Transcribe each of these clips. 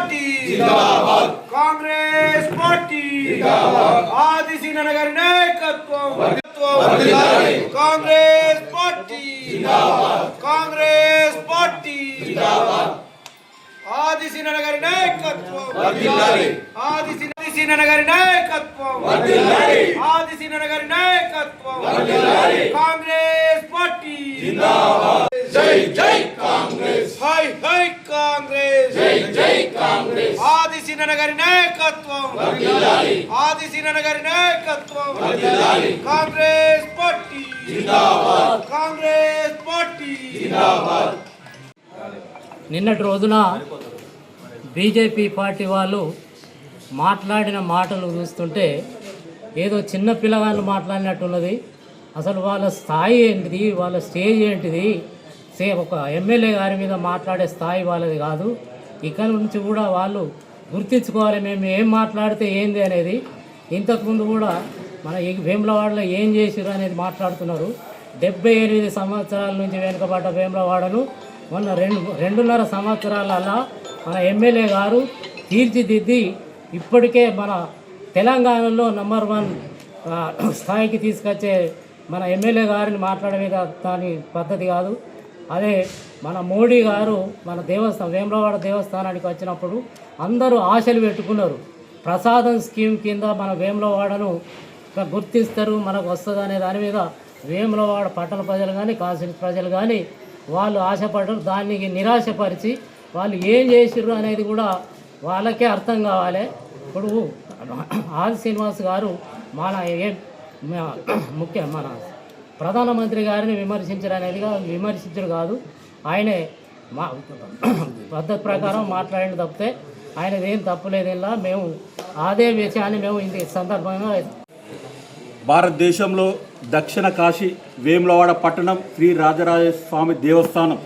Party జిందాబాద్, Congress party జిందాబాద్, ఆది సీనన్న గారి నాయకత్వం వర్ధిల్లాలి, కాంగ్రెస్ పార్టీ జిందాబాద్, కాంగ్రెస్ పార్టీ జిందాబాద్, ఆది సీనన్న గారి నాయకత్వం వర్ధిల్లాలి, ఆది సీనన్న గారి నాయకత్వం వర్ధిల్లాలి, ఆది సీనన్న గారి నాయకత్వం వర్ధిల్లాలి, కాంగ్రెస్ పార్టీ జిందాబాద్, జై జై కాంగ్రెస్, హై హై కాంగ్రెస్, జై జై కాంగ్రెస్, ఆది సీనన్న గారి నాయకత్వం వర్ధిల్లాలి, ఆది సీనన్న గారి నాయకత్వం వర్ధిల్లాలి, కాంగ్రెస్ పార్టీ జిందాబాద్, కాంగ్రెస్ పార్టీ జిందాబాద్. నిన్నటి రోజున బీజేపీ పార్టీ వాళ్ళు మాట్లాడిన మాటలు చూస్తుంటే ఏదో చిన్న పిల్లగాళ్ళు మాట్లాడినట్టున్నది. అసలు వాళ్ళ స్థాయి ఏంటిది, వాళ్ళ స్టేజ్ ఏంటిది, ఒక ఎమ్మెల్యే గారి మీద మాట్లాడే స్థాయి వాళ్ళది కాదు. ఇక్కడ నుంచి కూడా వాళ్ళు గుర్తించుకోవాలి, మేము ఏం మాట్లాడితే ఏంది అనేది. ఇంతకుముందు కూడా మన వేములవాడలో ఏం చేసిరు అనేది మాట్లాడుతున్నారు. 78 సంవత్సరాల నుంచి వెనుకబడ్డ వేములవాడను మొన్న 2.5 సంవత్సరాలలో మన ఎమ్మెల్యే గారు తీర్చిదిద్ది ఇప్పటికే మన తెలంగాణలో నంబర్ 1 స్థాయికి తీసుకొచ్చే మన ఎమ్మెల్యే గారిని మాట్లాడమే దాని పద్ధతి కాదు. అదే మన మోడీ గారు మన వేములవాడ దేవస్థానానికి వచ్చినప్పుడు అందరూ ఆశలు పెట్టుకున్నారు. ప్రసాదం స్కీమ్ కింద మన వేములవాడను గుర్తిస్తారు, మనకు వస్తుంది అనే దాని మీద వేములవాడ పట్టణ ప్రజలు కానీ కాశీ ప్రజలు కానీ వాళ్ళు ఆశపడ్డారు. దాన్ని నిరాశపరిచి వాళ్ళు ఏం చేసిర్రు అనేది కూడా వాళ్ళకే అర్థం కావాలి. ఇప్పుడు ఆది శ్రీనివాస్ గారు మన మన ప్రధానమంత్రి గారిని విమర్శించరు కాదు, ఆయనే పద్ధతి ప్రకారం మాట్లాడిన తప్పితే ఆయనది ఏం తప్పులేదు. ఇలా మేము అదే విషయాన్ని మేము ఇంత సందర్భంగా భారతదేశంలో దక్షిణ కాశీ వేములవాడ పట్టణం శ్రీ రాజరాజేశ్వర స్వామి దేవస్థానం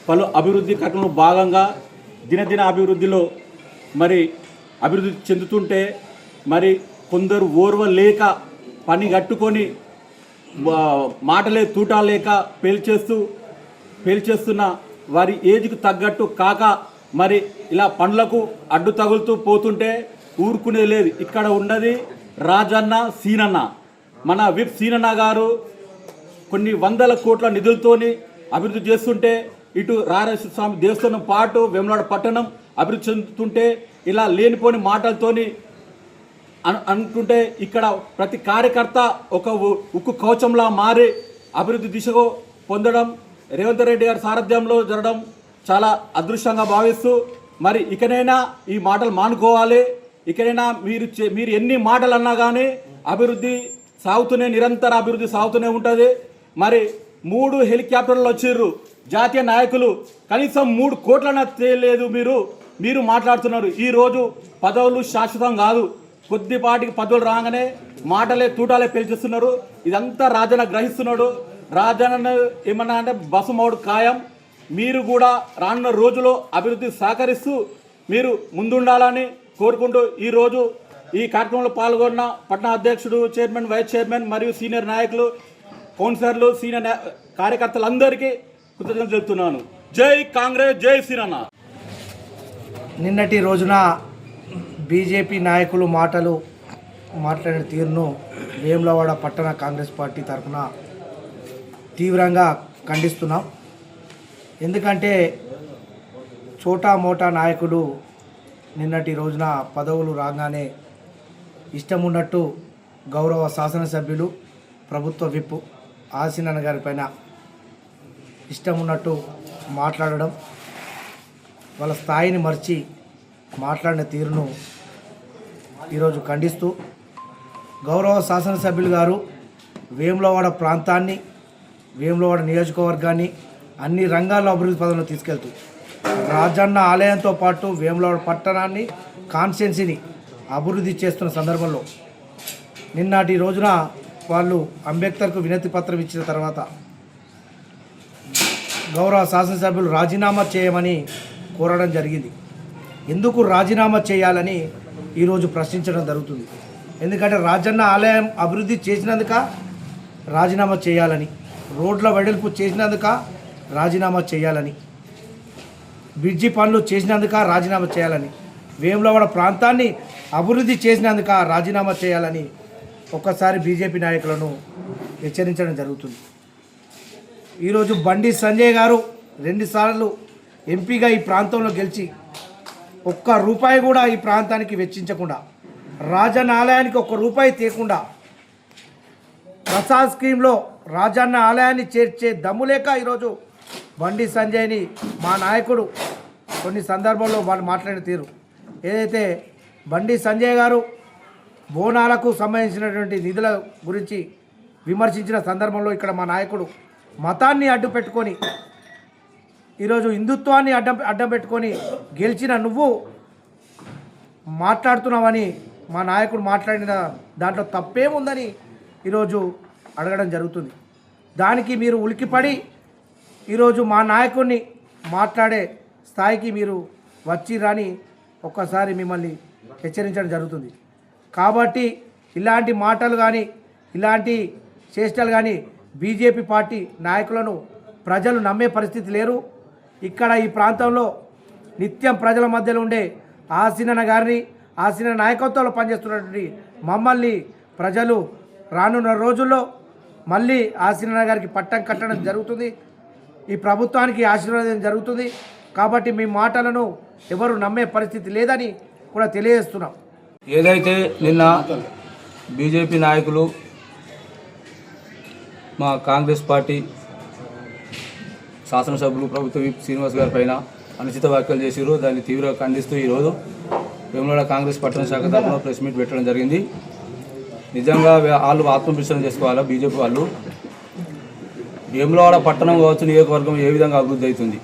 పలు అభివృద్ధి కార్యక్రమంలో భాగంగా దినదిన అభివృద్ధిలో అభివృద్ధి చెందుతుంటే కొందరు ఓర్వలేక పని కట్టుకొని మాటలే తూటాలేక పేల్చేస్తున్న వారి ఏజ్కు తగ్గట్టు కాక ఇలా పండ్లకు అడ్డు తగులుతూ పోతుంటే ఊరుకునే లేదు. ఇక్కడ ఉన్నది రాజన్న సీనన్న, మన విప్ సీనన్న గారు కొన్ని వందల కోట్ల నిధులతోని అభివృద్ధి చేస్తుంటే ఇటు రాజరాజేశ్వర స్వామి దేవస్థానం పాటు వేములవాడ పట్టణం అభివృద్ధి చెందుతుంటే ఇలా లేనిపోని మాటలతోని అనుకుంటే ఇక్కడ ప్రతి కార్యకర్త ఒక ఉక్కు కవచంలా మారి అభివృద్ధి దిశగా పొందడం రేవంత్ రెడ్డి గారి సారథ్యంలో జరగడం చాలా అదృష్టంగా భావిస్తూ ఇకనైనా ఈ మాటలు మానుకోవాలి. ఇకనైనా మీరు ఎన్ని మాటలు అన్నా కానీ అభివృద్ధి నిరంతర అభివృద్ధి సాగుతూనే ఉంటుంది. 3 హెలికాప్టర్లు వచ్చిర్రు జాతీయ నాయకులు, కనీసం 3 కోట్లన తేలేదు. మీరు మాట్లాడుతున్నారు. ఈరోజు పదవులు శాశ్వతం కాదు, కొద్దిపాటికి పదవులు రాగానే మాటలే తూటాలే పేల్చేస్తున్నారు. ఇదంతా రాజన్న గ్రహిస్తున్నాడు. రాజన్న ఏమన్నా అంటే బస్సు మౌడు ఖాయం. మీరు కూడా రానున్న రోజులో అభివృద్ధి సహకరిస్తూ మీరు ముందుండాలని కోరుకుంటూ ఈరోజు ఈ కార్యక్రమంలో పాల్గొన్న పట్టణ అధ్యక్షుడు, చైర్మన్, వైస్ చైర్మన్ మరియు సీనియర్ నాయకులు, కౌన్సిలర్లు, సీనియర్ కార్యకర్తలందరికీ కృతజ్ఞతలు చెప్తున్నాను. జై కాంగ్రెస్, జై సీనన్న. నిన్నటి రోజున బీజేపీ నాయకులు మాట్లాడిన తీరును వేములవాడ పట్టణ కాంగ్రెస్ పార్టీ తరఫున తీవ్రంగా ఖండిస్తున్నాం. ఎందుకంటే చోటా మోటా నాయకుడు నిన్నటి రోజున పదవులు రాగానే ఇష్టం ఉన్నట్టు గౌరవ శాసనసభ్యులు, ప్రభుత్వ విప్ ఆసీనన్న గారి పైన ఇష్టం ఉన్నట్టు మాట్లాడడం, వాళ్ళ స్థాయిని మర్చి మాట్లాడిన తీరును ఈరోజు ఖండిస్తూ గౌరవ శాసనసభ్యులు గారు వేములవాడ ప్రాంతాన్ని, వేములవాడ నియోజకవర్గాన్ని అన్ని రంగాల్లో అభివృద్ధి పదంలో తీసుకెళ్తూ రాజన్న ఆలయంతో పాటు వేములవాడ పట్టణాన్ని, కాన్స్టిట్యున్సీని అభివృద్ధి చేస్తున్న సందర్భంలో నిన్నటి రోజున వాళ్ళు అంబేద్కర్కు వినతి పత్రం ఇచ్చిన తర్వాత గౌరవ శాసనసభ్యులు రాజీనామా చేయమని కోరడం జరిగింది. ఎందుకు రాజీనామా చేయాలని ఈరోజు ప్రశ్నించడం జరుగుతుంది. ఎందుకంటే రాజన్న ఆలయం అభివృద్ధి చేసినందుక రాజీనామా చేయాలని, రోడ్ల వెడల్పు చేసినందుక రాజీనామా చేయాలని, బ్రిడ్జి పనులు చేసినందుక రాజీనామా చేయాలని, వేములవాడ ప్రాంతాన్ని అభివృద్ధి చేసినందుకు రాజీనామా చేయాలని ఒక్కసారి బీజేపీ నాయకులను హెచ్చరించడం జరుగుతుంది. ఈరోజు బండి సంజయ్ గారు 2 సార్లు ఎంపీగా ఈ ప్రాంతంలో గెలిచి ఒక్క రూపాయి కూడా ఈ ప్రాంతానికి వెచ్చించకుండా, రాజన్న ఆలయానికి ఒక్క రూపాయి తీయకుండా, ప్రసాద్ స్కీమ్లో రాజన్న ఆలయాన్ని చేర్చే దమ్ము లేక ఈరోజు బండి సంజయ్ని మా నాయకుడు కొన్ని సందర్భాల్లో వాళ్ళు మాట్లాడిన తీరు ఏదైతే బండి సంజయ్ గారు బోనాలకు సంబంధించినటువంటి నిధుల గురించి విమర్శించిన సందర్భంలో ఇక్కడ మా నాయకుడు మతాన్ని అడ్డు పెట్టుకొని ఈరోజు హిందుత్వాన్ని అడ్డం పెట్టుకొని గెలిచిన నువ్వు మాట్లాడుతున్నావని మా నాయకుడు మాట్లాడిన దాంట్లో తప్పేముందని ఈరోజు అడగడం జరుగుతుంది. దానికి మీరు ఉలికిపడి ఈరోజు మా నాయకుడిని మాట్లాడే స్థాయికి మీరు వచ్చి రాని ఒక్కసారి మిమ్మల్ని హెచ్చరించడం జరుగుతుంది. కాబట్టి ఇలాంటి మాటలు కానీ ఇలాంటి చేష్టలు కానీ బీజేపీ పార్టీ నాయకులను ప్రజలు నమ్మే పరిస్థితి లేరు. ఇక్కడ ఈ ప్రాంతంలో నిత్యం ప్రజల మధ్యలో ఉండే ఆసీనన్న గారిని, ఆసీన నాయకత్వంలో పనిచేస్తున్నటువంటి మమ్మల్ని ప్రజలు రానున్న రోజుల్లో మళ్ళీ ఆసీనన్న గారికి పట్టం కట్టడం జరుగుతుంది. ఈ ప్రభుత్వానికి ఆశీర్వాదం జరుగుతుంది. కాబట్టి మీ మాటలను ఎవరు నమ్మే పరిస్థితి లేదని కూడా తెలియజేస్తున్నాం. ఏదైతే నిన్న బీజేపీ నాయకులు మా కాంగ్రెస్ పార్టీ శాసనసభ్యులు ప్రభుత్వ విప్ శ్రీనివాస్ గారి పైన అనుచిత వ్యాఖ్యలు చేసిరు, దాన్ని తీవ్రంగా ఖండిస్తూ ఈరోజు వేములవాడ కాంగ్రెస్ పట్టణ శాఖ తరఫున ప్రెస్ మీట్ పెట్టడం జరిగింది. నిజంగా వాళ్ళు ఆత్మవిమర్శనం చేసుకోవాలా బీజేపీ వాళ్ళు. వేములవాడ పట్టణం కావచ్చు, నియోజకవర్గం ఏ విధంగా అభివృద్ధి అవుతుంది.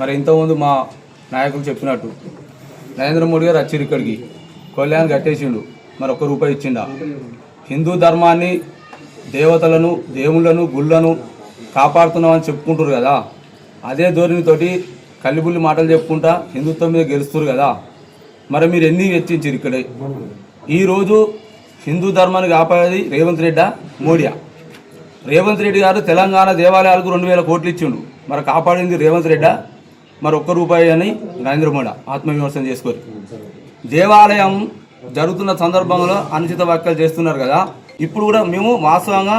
మరి ఇంతకుముందు మా నాయకులు చెప్పినట్టు నరేంద్ర మోడీ గారు వచ్చారు ఇక్కడికి, కళ్యాణ్ కట్టేసిండు, మరి ఒక్క రూపాయి ఇచ్చిండా? హిందూ ధర్మాన్ని, దేవతలను, దేవుళ్ళను, గుళ్ళను కాపాడుతున్నామని చెప్పుకుంటారు కదా, అదే ధోరణితోటి కల్లిబుల్లి మాటలు చెప్పుకుంటా హిందుత్వం మీద గెలుస్తారు కదా. మరి మీరు ఎన్ని వెచ్చించారు ఇక్కడే? ఈరోజు హిందూ ధర్మాన్ని కాపాడేది రేవంత్ రెడ్డా, మోడీయా? రేవంత్ రెడ్డి గారు తెలంగాణ దేవాలయాలకు 2000 కోట్లు ఇచ్చిండు, మరి కాపాడింది రేవంత్ రెడ్డా, మరి ఒక్క రూపాయి అని నరేంద్ర మోడీ ఆత్మవిమర్శన చేసుకోరు. దేవాలయం జరుగుతున్న సందర్భంలో అనుచిత వ్యాఖ్యలు చేస్తున్నారు కదా. ఇప్పుడు కూడా మేము వాస్తవంగా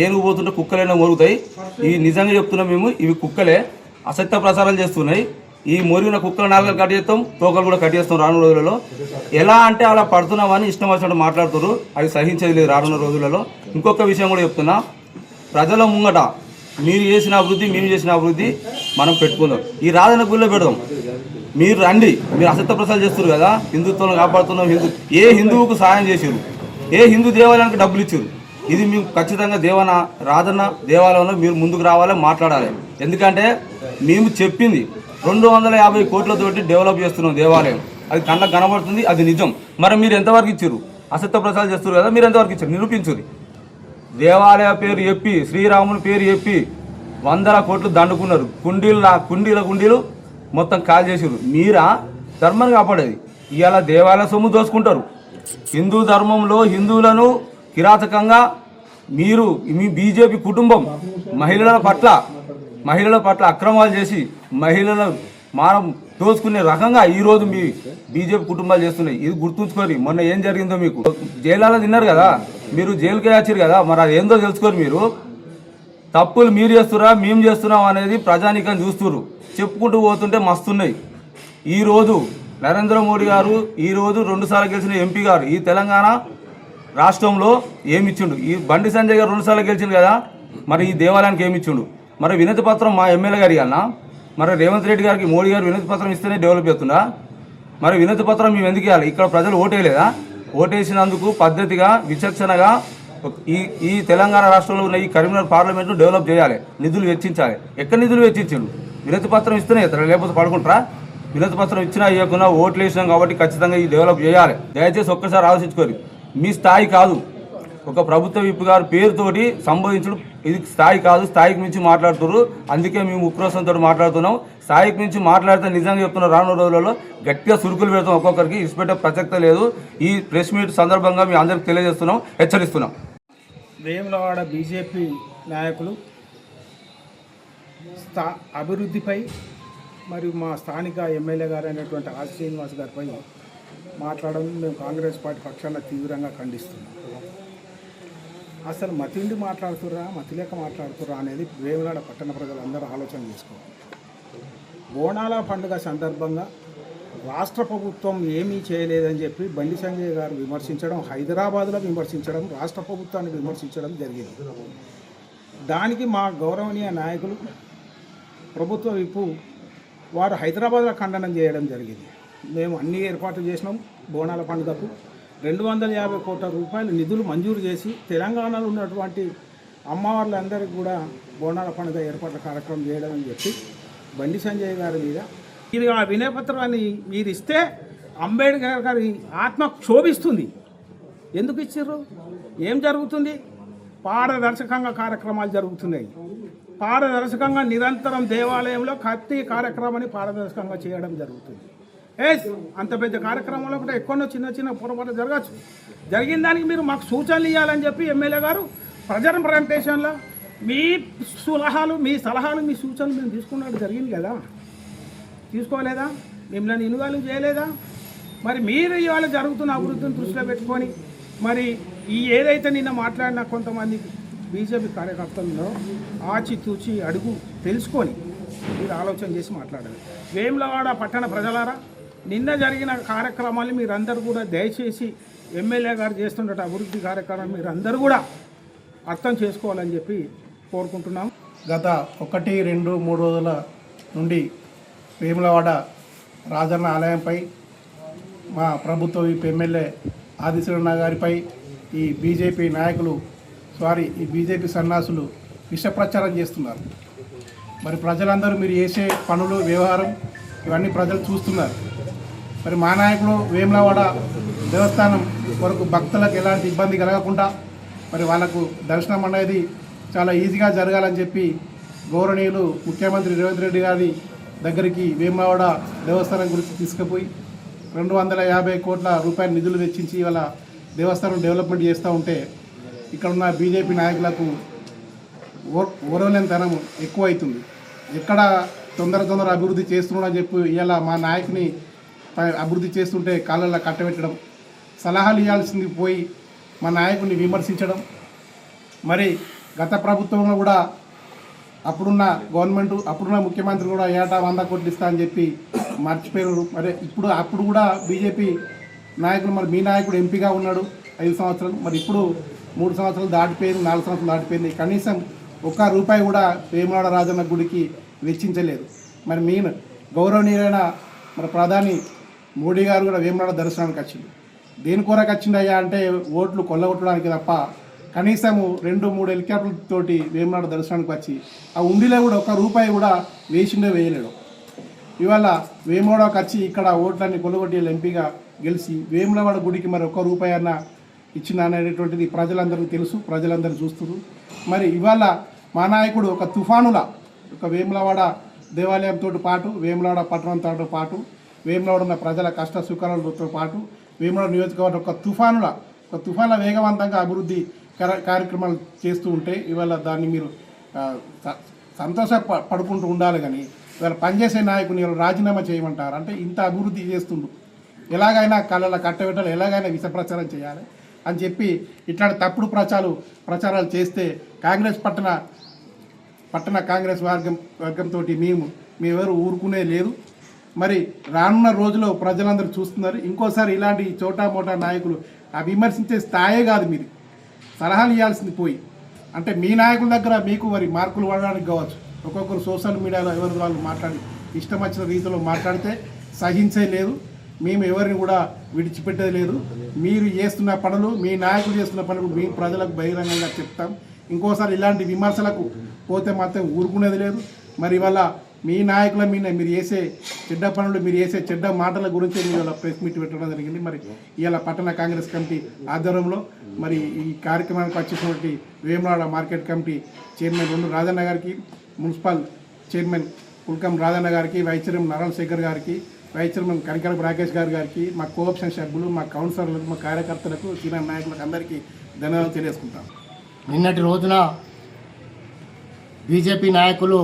ఏనుగు పోతుంటే కుక్కలైనా మోరుగుతాయి. ఇవి నిజంగా చెప్తున్నాం మేము, ఇవి కుక్కలే అసత్య ప్రచారాలు చేస్తున్నాయి. ఈ మొరిగిన కుక్కల నాలుగు కట్ చేస్తాం, తోకలు కూడా కట్ చేస్తాం రానున్న రోజులలో. ఎలా అంటే అలా పడుతున్నామని ఇష్టం వచ్చినట్టు మాట్లాడుతున్నారు, అది సహించేది లేదు రానున్న రోజులలో. ఇంకొక విషయం కూడా చెప్తున్నా, ప్రజల ముంగట మీరు చేసిన అభివృద్ధి, మేము చేసిన అభివృద్ధి మనం పెట్టుకుందాం, ఈ రాజన్న గుళ్ళో పెడదాం. మీరు రండి, మీరు అసత్య ప్రసారాలు చేస్తారు కదా, హిందుత్వం కాపాడుతున్నాం, ఏ హిందువుకు సహాయం చేసారు, ఏ హిందూ దేవాలయానికి డబ్బులు ఇచ్చారు, ఇది మేము ఖచ్చితంగా రాజన్న దేవాలయంలో మీరు ముందుకు రావాలి, మాట్లాడాలి. ఎందుకంటే మేము చెప్పింది 250 కోట్లతోటి డెవలప్ చేస్తున్నాం దేవాలయం, అది కళ్ళకు కనబడుతుంది, అది నిజం. మరి మీరు ఎంతవరకు ఇచ్చారు? అసత్య ప్రసారాలు చేస్తారు కదా, మీరు ఎంతవరకు ఇచ్చారు? నిరూపించుది. దేవాలయ పేరు చెప్పి, శ్రీరాముని పేరు చెప్పి 100 కోట్లు దండుకున్నారు, కుండీలు మొత్తం కాల్ చేసారు. మీరా ధర్మాన్ని కాపాడేది? ఇవాళ దేవాలయ సొమ్ము దోసుకుంటారు. హిందూ ధర్మంలో హిందువులను కిరాతకంగా మీరు, మీ బీజేపీ కుటుంబం మహిళల పట్ల అక్రమాలు చేసి మహిళల మానం దోచుకునే రకంగా ఈరోజు మీ బీజేపీ కుటుంబాలు చేస్తున్నాయి. ఇది గుర్తుంచుకోరు. మొన్న ఏం జరిగిందో మీకు జైల్లో తిన్నారు కదా, మీరు జైలుకే వచ్చారు కదా, మరి అది ఏందో తెలుసుకోరు. మీరు తప్పులు మీరు చేస్తురా, మేము చేస్తున్నాం అనేది ప్రజానీకం చూస్తున్నారు. చెప్పుకుంటూ పోతుంటే మస్తున్నాయి. ఈరోజు నరేంద్ర మోడీ గారు ఈరోజు 2 సార్లు గెలిచిన ఎంపీ గారు ఈ తెలంగాణ రాష్ట్రంలో ఏమిచ్చిండు? ఈ బండి సంజయ్ గారు 2 సార్లు గెలిచిండు కదా, మరి ఈ దేవాలయానికి ఏమిచ్చిండు? మరి వినతి పత్రం మా ఎమ్మెల్యే గారి అన్నా, మరి రేవంత్ రెడ్డి గారికి మోడీ గారు వినతి పత్రం ఇస్తేనే డెవలప్ అవుతుందా? మరి వినతి పత్రం మేము ఎందుకు ఇవ్వాలి? ఇక్కడ ప్రజలు ఓటేయలేదా? ఓటేసినందుకు పద్ధతిగా, విచక్షణగా ఈ తెలంగాణ రాష్ట్రంలో ఉన్న ఈ కరీంనగర్ పార్లమెంట్ను డెవలప్ చేయాలి, నిధులు వెచ్చించాలి. ఎక్కడ నిధులు వెచ్చించిండు? వినతి పత్రం ఇస్తేనే ఇస్తారు, లేకపోతే పడుకుంటారా? వినతి పత్రం ఇచ్చినా ఇవ్వకుండా ఓట్లు వేసినాం కాబట్టి ఖచ్చితంగా ఈ డెవలప్ చేయాలి. దయచేసి ఒక్కసారి ఆలోచించుకోరు. మీ స్థాయి కాదు, ఒక ప్రభుత్వ విప్ గారు పేరుతోటి సంబోధించడం ఇది స్థాయి కాదు. స్థాయికి మించి మాట్లాడుతున్నారు, అందుకే మేము ఉక్రోషంతో మాట్లాడుతున్నాం. స్థాయికి మించి మాట్లాడితే నిజంగా చెప్తున్నారు, రానున్న రోజులలో గట్టిగా సురుకులు పెడతాం. ఒక్కొక్కరికి ఇష్టపెట్టే ప్రసక్తే లేదు. ఈ ప్రెస్ మీట్ సందర్భంగా మీ అందరికి తెలియజేస్తున్నాం, హెచ్చరిస్తున్నాం. వేములవాడ బీజేపీ నాయకులు అభివృద్ధిపై మరియు మా స్థానిక ఎమ్మెల్యే గారు అయినటువంటి ఆర్ శ్రీనివాస్ గారిపై మాట్లాడడం మేము కాంగ్రెస్ పార్టీ పక్షాన తీవ్రంగా ఖండిస్తున్నాం. అసలు మతిండి మాట్లాడుతుర్రా మతిలేక మాట్లాడుతుర్రా అనేది వేములవాడ పట్టణ ప్రజలందరూ ఆలోచన చేసుకోవాలి. బోనాల పండుగ సందర్భంగా రాష్ట్ర ప్రభుత్వం ఏమీ చేయలేదని చెప్పి బండి సంజయ్ గారు విమర్శించడం, హైదరాబాద్లో విమర్శించడం, రాష్ట్ర ప్రభుత్వాన్ని విమర్శించడం జరిగింది. దానికి మా గౌరవనీయ నాయకులు ప్రభుత్వ విప్పు వారు హైదరాబాద్లో ఖండనం చేయడం జరిగింది. మేము అన్ని ఏర్పాట్లు చేసినాం. బోనాల పండుగకు 250 కోట్ల రూపాయలు నిధులు మంజూరు చేసి తెలంగాణలో ఉన్నటువంటి అమ్మవార్లందరికీ కూడా బోనాల పండుగ ఏర్పాట్ల కార్యక్రమం చేయడం అని చెప్పి బండి సంజయ్ గారి మీద మీరు ఆ వినయపత్రాన్ని మీరు ఇస్తే అంబేద్కర్ గారి ఆత్మ క్షోభిస్తుంది. ఎందుకు ఇచ్చారు? ఏం జరుగుతుంది? పారదర్శకంగా కార్యక్రమాలు జరుగుతున్నాయి. పారదర్శకంగా నిరంతరం దేవాలయంలో కత్తి కార్యక్రమాన్ని పారదర్శకంగా చేయడం జరుగుతుంది. అంత పెద్ద కార్యక్రమంలో కూడా ఎక్కడో చిన్న చిన్న పొరపాటు జరగచ్చు. జరిగిన దానికి మీరు మాకు సూచనలు ఇవ్వాలని చెప్పి ఎమ్మెల్యే గారు ప్రజల ప్రజెంటేషన్లో మీ సలహాలు మీ సూచనలు మేము తీసుకున్నట్టు జరిగింది కదా, తీసుకోలేదా? మిమ్మల్ని ఇన్వాల్వ్ చేయలేదా? మరి మీరు ఇవాళ జరుగుతున్న అభివృద్ధిని దృష్టిలో పెట్టుకొని మరి ఈ ఏదైతే నిన్న మాట్లాడిన కొంతమంది బీజేపీ కార్యకర్తల్లో ఆచితూచి అడుగు తెలుసుకొని మీరు ఆలోచన చేసి మాట్లాడాలి. వేములవాడ పట్టణ ప్రజలారా, నిన్న జరిగిన కార్యక్రమాలు మీరందరూ కూడా దయచేసి ఎమ్మెల్యే గారు చేస్తున్న అభివృద్ధి కార్యక్రమాలు మీరందరూ కూడా అర్థం చేసుకోవాలని చెప్పి కోరుకుంటున్నాం. గత 1, 2, 3 రోజుల నుండి వేములవాడ రాజన్న ఆలయంపై మా ప్రభుత్వ ఎమ్మెల్యే ఆదిశరణ గారిపై ఈ బీజేపీ నాయకులు ఈ బీజేపీ సన్నాసులు విష ప్రచారం చేస్తున్నారు. మరి ప్రజలందరూ మీరు చేసే పనులు వ్యవహారం ఇవన్నీ ప్రజలు చూస్తున్నారు. మరి మా నాయకుడు వేములవాడ దేవస్థానం వరకు భక్తులకు ఎలాంటి ఇబ్బంది కలగకుండా మరి వాళ్ళకు దర్శనం అనేది చాలా ఈజీగా జరగాలని చెప్పి గౌరవనీయులు ముఖ్యమంత్రి రేవంత్ రెడ్డి గారి దగ్గరికి వేములవాడ దేవస్థానం గురించి తీసుకుపోయి 250 కోట్ల రూపాయల నిధులు వెచ్చించి ఇవాళ దేవస్థానం డెవలప్మెంట్ చేస్తూ ఉంటే ఇక్కడ ఉన్న బీజేపీ నాయకులకు ఓరవలేనితనం ఎక్కువ అవుతుంది. ఎక్కడ తొందర అభివృద్ధి చేస్తున్నాడని చెప్పి ఇవాళ మా నాయకుని అభివృద్ధి చేస్తుంటే కాళ్ళల్లో కట్టబెట్టడం, సలహాలు ఇవ్వాల్సింది పోయి మా నాయకుని విమర్శించడం. మరి గత ప్రభుత్వంలో కూడా అప్పుడున్న గవర్నమెంట్ అప్పుడున్న ముఖ్యమంత్రి కూడా ఏటా 100 కోట్లు ఇస్తా అని చెప్పి మర్చిపోయారు. మరి అప్పుడు కూడా బీజేపీ నాయకులు మరి మీ నాయకుడు ఎంపీగా ఉన్నాడు 5 సంవత్సరాలు, మరి ఇప్పుడు 3 సంవత్సరాలు దాటిపోయింది, 4 సంవత్సరాలు దాటిపోయింది. కనీసం ₹1 కూడా వేములవాడ రాజన్న గుడికి వెచ్చించలేదు. మరి మీ గౌరవనీయులైన మరి ప్రధాని మోడీ గారు కూడా వేములవాడ దర్శనానికి వచ్చింది. దేని కొరకు వచ్చిందయ్యా అంటే ఓట్లు కొల్లగొట్టడానికి తప్ప కనీసము 2-3 హెలికాప్టర్లతోటి వేములవాడ దర్శనానికి వచ్చి ఆ ఉండిలో కూడా ₹1 కూడా వేయలేడు. ఇవాళ వేములవాడకి వచ్చి ఇక్కడ ఓట్లన్నీ కొల్లగొట్టి ఎంపీగా గెలిచి వేములవాడ గుడికి మరి ₹1 అన్న ఇచ్చిన అనేటువంటిది ప్రజలందరికీ తెలుసు, ప్రజలందరూ చూస్తున్నారు. మరి ఇవాళ మా నాయకుడు ఒక తుఫానులా ఒక వేములవాడ దేవాలయంతో పాటు వేములవాడ పట్టణంతో పాటు వేములవాడ ఉన్న ప్రజల కష్ట సుఖాలతో పాటు వేములవాడ నియోజకవర్గం ఒక తుఫాన్ల వేగవంతంగా అభివృద్ధి కార్యక్రమాలు చేస్తూ ఉంటే ఇవాళ దాన్ని మీరు పడుకుంటూ ఉండాలి. కానీ ఇవాళ పనిచేసే నాయకుని రాజీనామా చేయమంటారు అంటే ఇంత అభివృద్ధి చేస్తుండు ఎలాగైనా కళ్ళ కట్టబెట్టాలి, ఎలాగైనా విష ప్రచారం చేయాలి అని చెప్పి ఇట్లాంటి తప్పుడు ప్రచారాలు చేస్తే పట్టణ కాంగ్రెస్ వర్గంతో మేమెవరు ఊరుకునే లేదు. మరి రానున్న రోజుల్లో ప్రజలందరూ చూస్తున్నారు. ఇంకోసారి ఇలాంటి చోటా మోటా నాయకులు ఆ విమర్శించే స్థాయే కాదు, మీరు సలహాలు ఇవ్వాల్సింది పోయి అంటే మీ నాయకుల దగ్గర మీకు మరి మార్కులు పడడానికి కావచ్చు. ఒక్కొక్కరు సోషల్ మీడియాలో ఎవరి వాళ్ళు మాట్లాడి ఇష్టం వచ్చిన రీతిలో మాట్లాడితే సహించే లేదు, మేము ఎవరిని కూడా విడిచిపెట్టేది లేదు. మీరు చేస్తున్న పనులు మీ నాయకులు చేస్తున్న పనులు మీ ప్రజలకు బహిరంగంగా చెప్తాం. ఇంకోసారి ఇలాంటి విమర్శలకు పోతే మాత్రం ఊరుకునేది లేదు. మరి ఇవాళ మీ నాయకుల మీద మీరు చేసే చెడ్డ పనులు మీరు చేసే చెడ్డ మాటల గురించి ఇవాళ ప్రెస్ మీట్ పెట్టడం జరిగింది. మరి ఇవాళ పట్టణ కాంగ్రెస్ కమిటీ ఆధ్వర్యంలో మరి ఈ కార్యక్రమానికి వచ్చేటువంటి Vemulawada market committee chairman 2 Rajanna గారికి, మున్సిపల్ చైర్మన్ కుల్కం రాజన్న గారికి, వైస్ చైర్మన్ నరాల్ శేఖర్ గారికి, వైస్ చైర్మన్ కనికరపు రాకేష్ గారికి, మా కోఆప్షన్ సభ్యులు, మా కౌన్సిలర్లకు, మా కార్యకర్తలకు, సీనియర్ నాయకులకు అందరికీ ధన్యవాదాలు తెలియజేసుకుంటాం. నిన్నటి రోజున బీజేపీ నాయకులు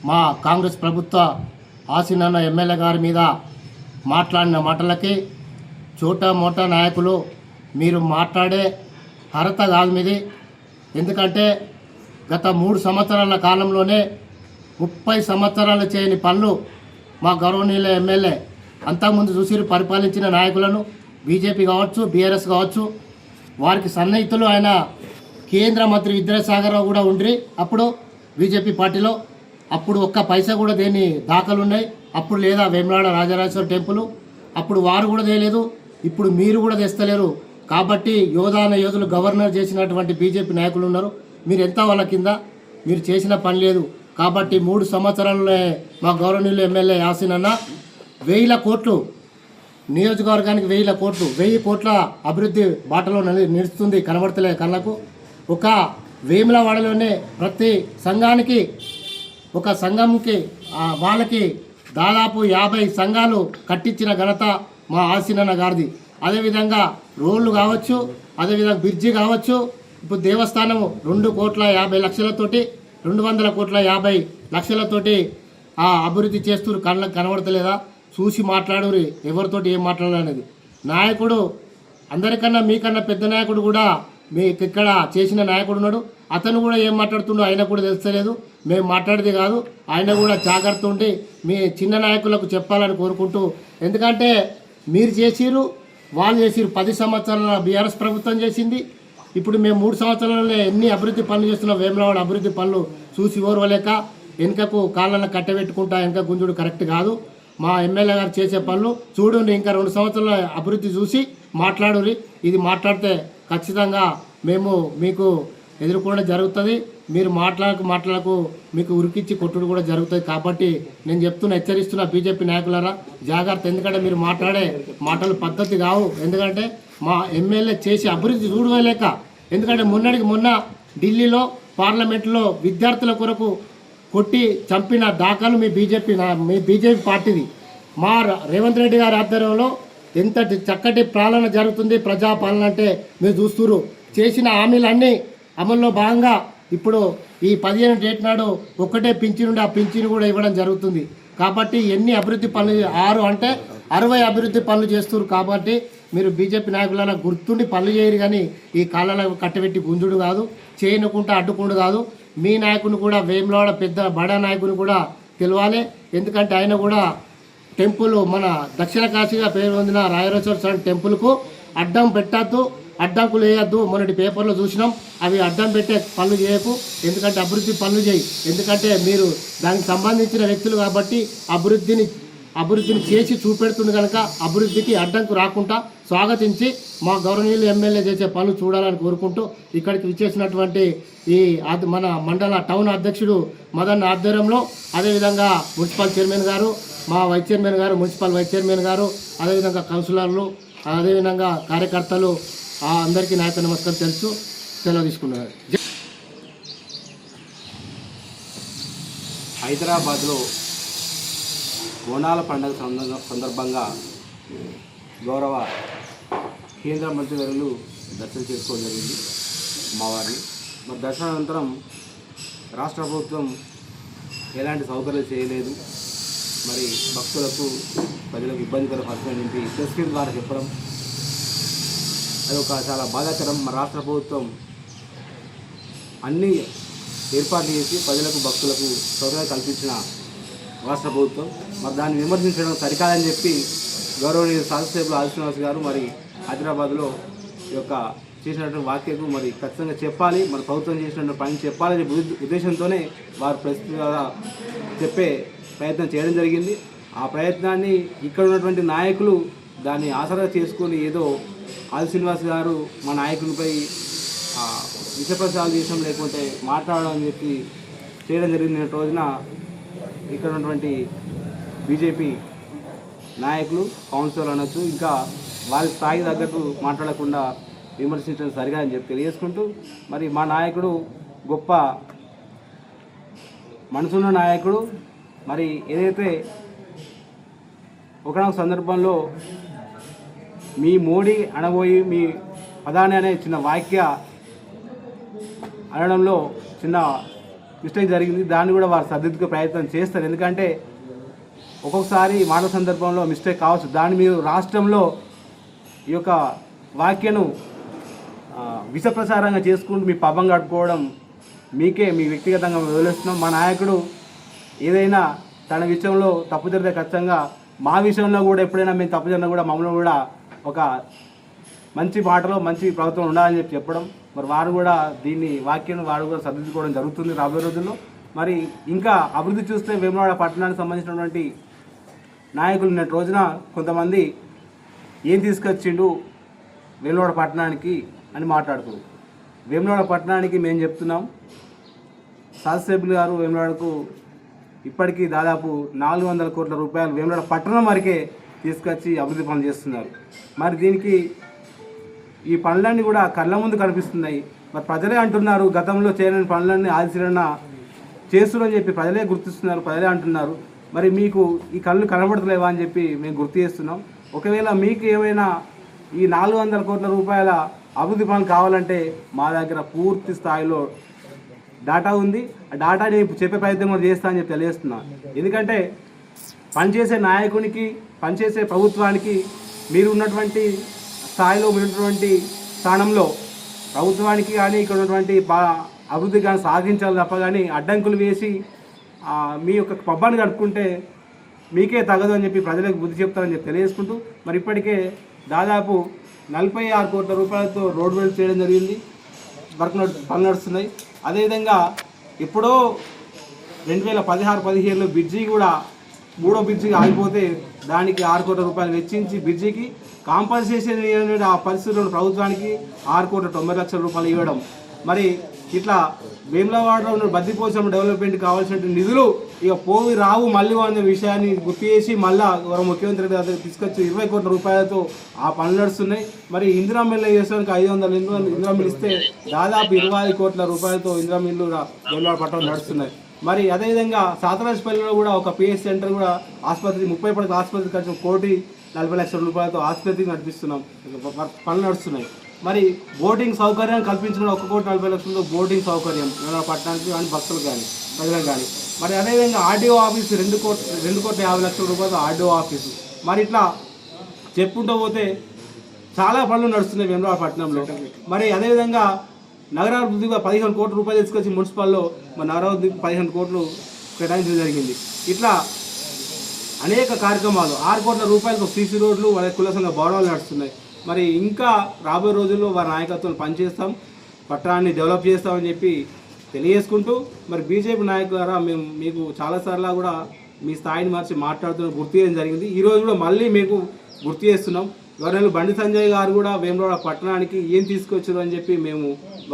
మా కాంగ్రెస్ ప్రభుత్వ ఆసినన్న ఎమ్మెల్యే గారి మీద మాట్లాడిన మాటలకి చోటా మోటా నాయకులు మీరు మాట్లాడే అర్హత కాదు మీది. ఎందుకంటే గత 3 సంవత్సరాల కాలంలోనే 30 సంవత్సరాలు చేయని పనులు మా గౌరవనీయుల ఎమ్మెల్యే అంతకుముందు చూసి పరిపాలించిన నాయకులను బీజేపీ కావచ్చు, బీఆర్ఎస్ కావచ్చు, వారికి సన్నిహితులు ఆయన కేంద్ర మంత్రి విద్యాసాగర్ రావు కూడా ఉండ్రి అప్పుడు బీజేపీ పార్టీలో. అప్పుడు ఒక్క పైసా కూడా దేని దాఖలు ఉన్నాయి. అప్పుడు లేదా వేములాడ రాజరాజేశ్వర టెంపుల్ అప్పుడు వారు కూడా తేలేదు, ఇప్పుడు మీరు కూడా తెస్తలేరు. కాబట్టి యోధాన యోధులు గవర్నర్ చేసినటువంటి బీజేపీ నాయకులు ఉన్నారు, మీరు ఎంత వాళ్ళ కింద, మీరు చేసిన పని లేదు. కాబట్టి 3 సంవత్సరాల్లో మా గౌరవనీయులు ఎమ్మెల్యే యాసిన్ అన్న 1000 కోట్లు నియోజకవర్గానికి 1000 కోట్లు 1000 కోట్ల అభివృద్ధి బాటలో నిలుస్తుంది కనబడతలే కళ్ళకు. ఒక వేములవాడలోనే ప్రతి సంఘానికి ఒక సంఘంకి వాళ్ళకి దాదాపు 50 సంఘాలు కట్టించిన ఘనత మా ఆసినన్న గారిది. అదేవిధంగా రోడ్లు కావచ్చు, అదేవిధంగా బ్రిడ్జి కావచ్చు. ఇప్పుడు దేవస్థానం 2,50,00,000తోటి 200,50,00,000తోటి అభివృద్ధి చేస్తూ కళ్ళకు కనబడతలేదా? చూసి మాట్లాడురి, ఎవరితోటి ఏం మాట్లాడాలనేది. నాయకుడు అందరికన్నా మీకన్నా పెద్ద నాయకుడు కూడా మీకు ఇక్కడ చేసిన నాయకుడు ఉన్నాడు, అతను కూడా ఏం మాట్లాడుతుండో ఆయన కూడా తెలుస్తలేదు. మేము మాట్లాడేది కాదు, ఆయన కూడా జాగ్రత్త ఉండి మీ చిన్న నాయకులకు చెప్పాలని కోరుకుంటూ, ఎందుకంటే మీరు చేసిరు, వాళ్ళు చేసిరు. 10 సంవత్సరాల బీఆర్ఎస్ ప్రభుత్వం చేసింది. ఇప్పుడు మేము 3 సంవత్సరాలలో ఎన్ని అభివృద్ధి పనులు చేస్తున్నాం, వేములవాడ అభివృద్ధి పనులు చూసి ఓర్వలేక వెనుకకు కాళ్ళను కట్టబెట్టుకుంటా వెనుక గుంజుడు కరెక్ట్ కాదు. మా ఎమ్మెల్యే గారు చేసే పనులు చూడండి, ఇంకా 2 సంవత్సరాల అభివృద్ధి చూసి మాట్లాడురి. ఇది మాట్లాడితే ఖచ్చితంగా మేము మీకు ఎదుర్కోవడం జరుగుతుంది. మీరు మాట్లాడకు మీకు ఉరికిచ్చి కొట్టుడు కూడా జరుగుతుంది. కాబట్టి నేను చెప్తున్నా, హెచ్చరిస్తున్నా బీజేపీ నాయకులారా, జాగ్రత్త. ఎందుకంటే మీరు మాట్లాడే మాటలు పద్ధతి కావు. ఎందుకంటే మా ఎమ్మెల్యే చేసి అభివృద్ధి చూడలేక, ఎందుకంటే మొన్న ఢిల్లీలో పార్లమెంట్లో విద్యార్థుల కొరకు కొట్టి చంపిన దాఖలు మీ బీజేపీ పార్టీది. మా రేవంత్ రెడ్డి గారి ఆధ్వర్యంలో ఎంత చక్కటి పాలన జరుగుతుంది. ప్రజాపాలన అంటే మీరు చూస్తున్నారు. చేసిన హామీలన్నీ అమల్లో భాగంగా ఇప్పుడు ఈ 15 డేట్ నాడు ఒక్కటే పింఛను ఉండి ఆ పింఛను కూడా ఇవ్వడం జరుగుతుంది. కాబట్టి ఎన్ని అభివృద్ధి పనులు 6 అంటే 60 అభివృద్ధి పనులు చేస్తున్నారు. కాబట్టి మీరు బీజేపీ నాయకులను గుర్తుండి పనులు చేయరు, కానీ ఈ కాళ్ళకు కట్టబెట్టి గుంజుడు కాదు, చేయనుకుంటా అడ్డుకుండు కాదు. మీ నాయకుని కూడా వేములవాడ పెద్ద బడా నాయకుని కూడా తెలవాలి. ఎందుకంటే ఆయన కూడా టెంపుల్ మన దక్షిణ కాశీగా పేరు పొందిన రాయరేశ్వర స్వామి టెంపుల్కు అడ్డం పెట్టద్దు, అడ్డంకులు వేయద్దు. మొన్నటి పేపర్లో చూసినాం. అవి అడ్డం పెట్టే పనులు చేయకు, ఎందుకంటే అభివృద్ధి పనులు చేయి. ఎందుకంటే మీరు దానికి సంబంధించిన వ్యక్తులు కాబట్టి అభివృద్ధిని చేసి చూపెడుతుంది కనుక అభివృద్ధికి అడ్డంకు రాకుండా స్వాగతించి మా గౌరవనీయులు ఎమ్మెల్యే చేసే పనులు చూడాలని కోరుకుంటూ ఇక్కడికి విచ్చేసినటువంటి మన మండల టౌన్ అధ్యక్షుడు మదన్ ఆధ్వర్యంలో, అదేవిధంగా మున్సిపల్ చైర్మన్ గారు, మా వైస్ చైర్మన్ గారు, మున్సిపల్ వైస్ చైర్మన్ గారు, అదేవిధంగా కౌన్సిలర్లు, అదేవిధంగా కార్యకర్తలు అందరికీ నాయక నమస్కారం తెలుసు సెలవు తీసుకున్నారు. హైదరాబాద్లో బోనాల పండుగ సందర్భంగా గౌరవ కేంద్ర మంత్రివర్యులు దర్శనం చేసుకోవడం జరిగింది మా వారిని. మరి దర్శనానంతరం రాష్ట్ర ప్రభుత్వం ఎలాంటి సౌకర్యాలు చేయలేదు, మరి భక్తులకు ప్రజలకు ఇబ్బందికర పరిస్థితులు నింపి ప్రెస్ మీట్ ద్వారా చెప్పడం అది ఒక చాలా బాధాకరం. మన రాష్ట్ర ప్రభుత్వం అన్ని ఏర్పాట్లు చేసి ప్రజలకు భక్తులకు సౌకర్యాలు కల్పించిన రాష్ట్ర ప్రభుత్వం మరి దాన్ని విమర్శించడం సరికాదని చెప్పి గౌరవనీయ శాసనసభ్యులు ఆదిశ్రీనివాస్ గారు మరి హైదరాబాద్లో ఈ యొక్క చేసినటువంటి వ్యాఖ్యకు మరి ఖచ్చితంగా చెప్పాలి, మన ప్రభుత్వం చేసినటువంటి పని చెప్పాలనే ఉద్దేశంతోనే వారు ప్రస్తుత చెప్పే ప్రయత్నం చేయడం జరిగింది. ఆ ప్రయత్నాన్ని ఇక్కడ ఉన్నటువంటి నాయకులు దాన్ని ఆసరా చేసుకొని ఏదో ఆది శ్రీనివాస్ గారు మా నాయకులపై విషప్రచారాలు చేయడం లేకుంటే మాట్లాడడం అని చెప్పి చేయడం జరిగింది. నిన్న రోజున ఇక్కడ ఉన్నటువంటి బీజేపీ నాయకులు, కౌన్సిలర్ అనొచ్చు, ఇంకా వారి స్థాయి తగ్గట్టు మాట్లాడకుండా విమర్శించడం సరిగా అని చెప్పి తెలియజేసుకుంటూ, మరి మా నాయకుడు గొప్ప మనసున్న నాయకుడు. మరి ఏదైతే ఒకనొక సందర్భంలో మీ మోడీ అనబోయి మీ ప్రధాని అనే చిన్న వాక్య అనడంలో చిన్న మిస్టేక్ జరిగింది. దాన్ని కూడా వారు సర్దిద్దుకునే ప్రయత్నం చేస్తారు. ఎందుకంటే ఒక్కొక్కసారి మాట సందర్భంలో మిస్టేక్ కావచ్చు. దాన్ని మీరు రాష్ట్రంలో ఈ యొక్క వ్యాఖ్యను విష ప్రచారంగా చేసుకుంటూ మీ పబ్బం కట్టుకోవడం మీకే మీ వ్యక్తిగతంగా వదిలేస్తున్నాం. మా నాయకుడు ఏదైనా తన విషయంలో తప్పు జరిగితే ఖచ్చితంగా మా విషయంలో కూడా ఎప్పుడైనా మేము తప్పు జరిగినా కూడా మమ్మల్ని కూడా ఒక మంచి మాటలో మంచి ప్రభుత్వం ఉండాలని చెప్పడం, మరి వారు కూడా దీన్ని వాక్యాన్ని వారు కూడా సరిదిద్దుకోవడం జరుగుతుంది రాబోయే రోజుల్లో. మరి ఇంకా అభివృద్ధి చూస్తే వేములవాడ పట్టణానికి సంబంధించినటువంటి నాయకులు నేటి రోజున కొంతమంది ఏం తీసుకొచ్చిండు వేములవాడ పట్టణానికి అని మాట్లాడుతున్నారు. వేములవాడ పట్టణానికి మేము చెప్తున్నాం, శాసనసభ్యులు గారు వేములవాడకు ఇప్పటికీ దాదాపు 400 కోట్ల రూపాయలు వేములవాడ పట్టణం వరకే తీసుకొచ్చి అభివృద్ధి పనులు చేస్తున్నారు. మరి దీనికి ఈ పనులన్నీ కూడా కళ్ళ ముందు కనిపిస్తున్నాయి. మరి ప్రజలే అంటున్నారు గతంలో చేయలేని పనులన్నీ ఆదిశీలన చేస్తున్నారని చెప్పి ప్రజలే గుర్తిస్తున్నారు, ప్రజలే అంటున్నారు. మరి మీకు ఈ కళ్ళు కనబడతలేవా అని చెప్పి మేము గుర్తు చేస్తున్నాం. ఒకవేళ మీకు ఏమైనా ఈ 400 కోట్ల రూపాయల అభివృద్ధి పనులు కావాలంటే మా దగ్గర పూర్తి స్థాయిలో డాటా ఉంది. ఆ డాటాని చెప్పే ప్రయత్నం కూడా చేస్తా అని చెప్పి తెలియజేస్తున్నాను. ఎందుకంటే పనిచేసే నాయకునికి, పనిచేసే ప్రభుత్వానికి మీరు ఉన్నటువంటి స్థాయిలో, ఉన్నటువంటి స్థానంలో ప్రభుత్వానికి కానీ ఇక్కడ ఉన్నటువంటి అభివృద్ధి కానీ సాధించాలి తప్ప కానీ అడ్డంకులు వేసి మీ యొక్క పబ్బాన్ని గడుపుకుంటే మీకే తగదు అని చెప్పి ప్రజలకు బుద్ధి చెప్తారని చెప్పి తెలియజేసుకుంటూ, మరి ఇప్పటికే దాదాపు 46 కోట్ల రూపాయలతో రోడ్ వేలు చేయడం జరిగింది. పనులు నడుస్తున్నాయి. అదేవిధంగా ఎప్పుడో 2016-17లో బ్రిడ్జి కూడా 3వ బ్రిడ్జి ఆగిపోతే దానికి 6 కోట్ల రూపాయలు వెచ్చించి బ్రిడ్జికి కాంపన్సేషన్ ఆ పరిస్థితుల్లో ప్రభుత్వానికి 6,90,00,000 రూపాయలు ఇవ్వడం. మరి ఇట్లా వేములవాడలో ఉన్న బద్దిపోసం డెవలప్మెంట్ కావాల్సిన నిధులు ఇక పోవి రావు మళ్ళీ అనే విషయాన్ని గుర్తు చేసి మళ్ళా గౌరవ ముఖ్యమంత్రి గారు తీసుకొచ్చి 20 కోట్ల రూపాయలతో ఆ పనులు నడుస్తున్నాయి. మరి ఇందిరా మిల్లు చేసడానికి 500 ఇందిరా మిల్లు ఇస్తే దాదాపు 20 కోట్ల రూపాయలతో ఇందిరా మిల్లు వేములవాడ పట్టణం నడుస్తున్నాయి. మరి అదేవిధంగా సాతరాజపల్లిలో కూడా ఒక పిఎస్ సెంటర్ కూడా ఆసుపత్రి 30 పడక ఆసుపత్రి ఖర్చు 1,40,00,000 రూపాయలతో ఆసుపత్రికి నడిపిస్తున్నాం, పనులు నడుస్తున్నాయి. మరి బోటింగ్ సౌకర్యాన్ని కల్పించిన 1,40,00,000 బోటింగ్ సౌకర్యం పట్టణానికి కానీ భక్తులకు కానీ ప్రజలకు కానీ. మరి అదేవిధంగా ఆర్డీఓ ఆఫీసు 2,50,00,000 రూపాయలు ఆర్డీఓ ఆఫీసు. మరి ఇట్లా చెప్పుకుంటూ పోతే చాలా పనులు నడుస్తున్నాయి వేములవాడ పట్టణంలో. మరి అదేవిధంగా నగరాభివృద్ధిగా 15 కోట్ల రూపాయలు తీసుకొచ్చి మున్సిపల్లో మరి నగరాభివృద్ధికి 15 కోట్లు కేటాయించడం జరిగింది. ఇట్లా అనేక కార్యక్రమాలు 6 కోట్ల రూపాయలకు సీసీ రోడ్లు, వాళ్ళ కుల సంఘ భవనాలు నడుస్తున్నాయి. మరి ఇంకా రాబోయే రోజుల్లో వారి నాయకత్వం పనిచేస్తాం, పట్టణాన్ని డెవలప్ చేస్తామని చెప్పి తెలియజేసుకుంటూ, మరి బీజేపీ నాయకుల ద్వారా మేము మీకు చాలాసార్లు కూడా మీ స్థాయిని మార్చి మాట్లాడుతున్న గుర్తు చేయడం జరిగింది. ఈరోజు కూడా మళ్ళీ మీకు గుర్తు చేస్తున్నాం. గవర్నర్ బండి సంజయ్ గారు కూడా వేములవాడ పట్టణానికి ఏం తీసుకొచ్చారు అని చెప్పి మేము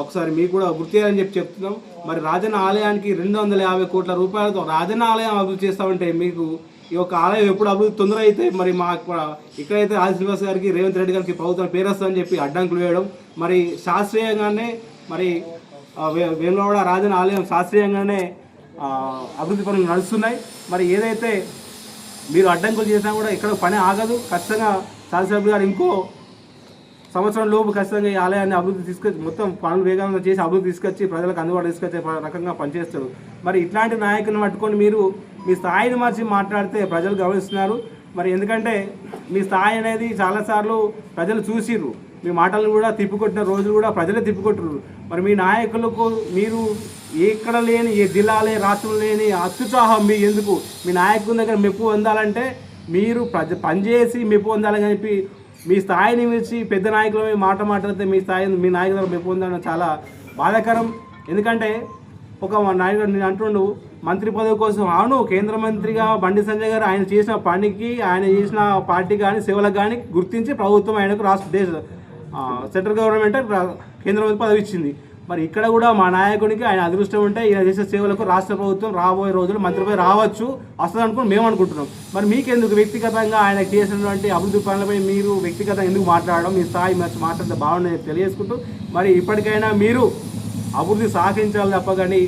ఒకసారి మీకు కూడా గుర్తు చేయాలని చెప్పి చెప్తున్నాం. మరి రాజన్న ఆలయానికి 250 కోట్ల రూపాయలతో రాజన్న ఆలయం అభివృద్ధి చేస్తామంటే మీకు ఈ యొక్క ఆలయం ఎప్పుడు అభివృద్ధి తొందర అయితే మరి మా ఇక్కడైతే ఆది శ్రీనివాస్ గారికి, రేవంత్ రెడ్డి గారికి ప్రభుత్వం పేరు వస్తుందని చెప్పి అడ్డంకులు వేయడం. మరి శాస్త్రీయంగానే మరి వేములవాడ రాజన్న ఆలయం శాస్త్రీయంగానే అభివృద్ధి పనులు నడుస్తున్నాయి. మరి ఏదైతే మీరు అడ్డంకులు చేసినా కూడా ఇక్కడ పని ఆగదు. ఖచ్చితంగా శాసనసభ్యులు గారు ఇంకో సంవత్సరం లోపు ఖచ్చితంగా ఈ ఆలయాన్ని అభివృద్ధి తీసుకొచ్చి మొత్తం పనులు వేగంగా చేసి అభివృద్ధి తీసుకొచ్చి ప్రజలకు అందుబాటు తీసుకొచ్చే రకంగా పనిచేస్తారు. మరి ఇట్లాంటి నాయకులను పట్టుకొని మీరు మీ స్థాయిని మార్చి మాట్లాడితే ప్రజలు గమనిస్తున్నారు. మరి ఎందుకంటే మీ స్థాయి అనేది చాలాసార్లు ప్రజలు చూసిర్రు, మీ మాటలను కూడా తిప్పికొట్టిన రోజులు కూడా ప్రజలే తిప్పికొట్టరు. మరి మీ నాయకులకు మీరు ఎక్కడ లేని, ఏ జిల్లాలే రాష్ట్రం లేని అత్యుత్సాహం మీ ఎందుకు? మీ నాయకుల దగ్గర మెప్పు పొందాలంటే మీరు పనిచేసి మెప్పు పొందాలని చెప్పి మీ స్థాయిని మించి పెద్ద నాయకుల మాట మాట్లాడితే మీ నాయకుల మెప్పు పొందడం చాలా బాధాకరం. ఎందుకంటే ఒక నాయకుడు నేను అంటుండు మంత్రి పదవి కోసం, అవును కేంద్ర మంత్రిగా బండి సంజయ్ గారు ఆయన చేసిన పనికి, ఆయన చేసిన పార్టీ కానీ సేవలకు కానీ గుర్తించి ప్రభుత్వం ఆయనకు సెంట్రల్ గవర్నమెంట్ కేంద్ర మంత్రి పదవి ఇచ్చింది. మరి ఇక్కడ కూడా మా నాయకునికి ఆయన అదృష్టం ఉంటే ఈయన చేసే సేవలకు రాష్ట్ర ప్రభుత్వం రాబోయే రోజులు మంత్రిపై రావచ్చు, వస్తుంది అనుకుని మేము అనుకుంటున్నాం. మరి మీకెందుకు వ్యక్తిగతంగా ఆయన చేసినటువంటి అభివృద్ధి పనులపై మీరు వ్యక్తిగతంగా ఎందుకు మాట్లాడడం? మీ స్థాయి మంచి మాట్లాడితే బాగుండేది తెలియజేసుకుంటూ, మరి ఇప్పటికైనా మీరు అభివృద్ధి సాధించాలి తప్ప కానీ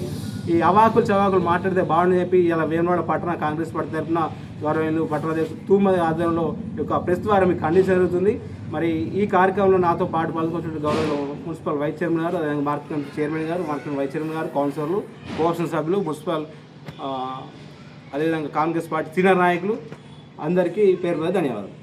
ఈ అవాకులు చవాకులు మాట్లాడితే బాగుండని చెప్పి ఇలా వేములవాడ పట్టణ కాంగ్రెస్ పార్టీ తరఫున గౌరవ పట్టణ తూమది ఆధ్వర్యంలో యొక్క ప్రెస్ ద్వారా మీకు ఖండించడం జరుగుతుంది. మరి ఈ కార్యక్రమంలో నాతో పాటు పాల్గొంటున్న గౌరవ మున్సిపల్ వైస్ చైర్మన్ గారు, అదేవిధంగా మార్కెట్ చైర్మన్ గారు, మార్కెట్ వైస్ చైర్మన్ గారు, కౌన్సిలర్లు, కోఆప్షన్ సభ్యులు, మున్సిపల్ అదేవిధంగా కాంగ్రెస్ పార్టీ సీనియర్ నాయకులు అందరికీ పేరు మీద ధన్యవాదాలు.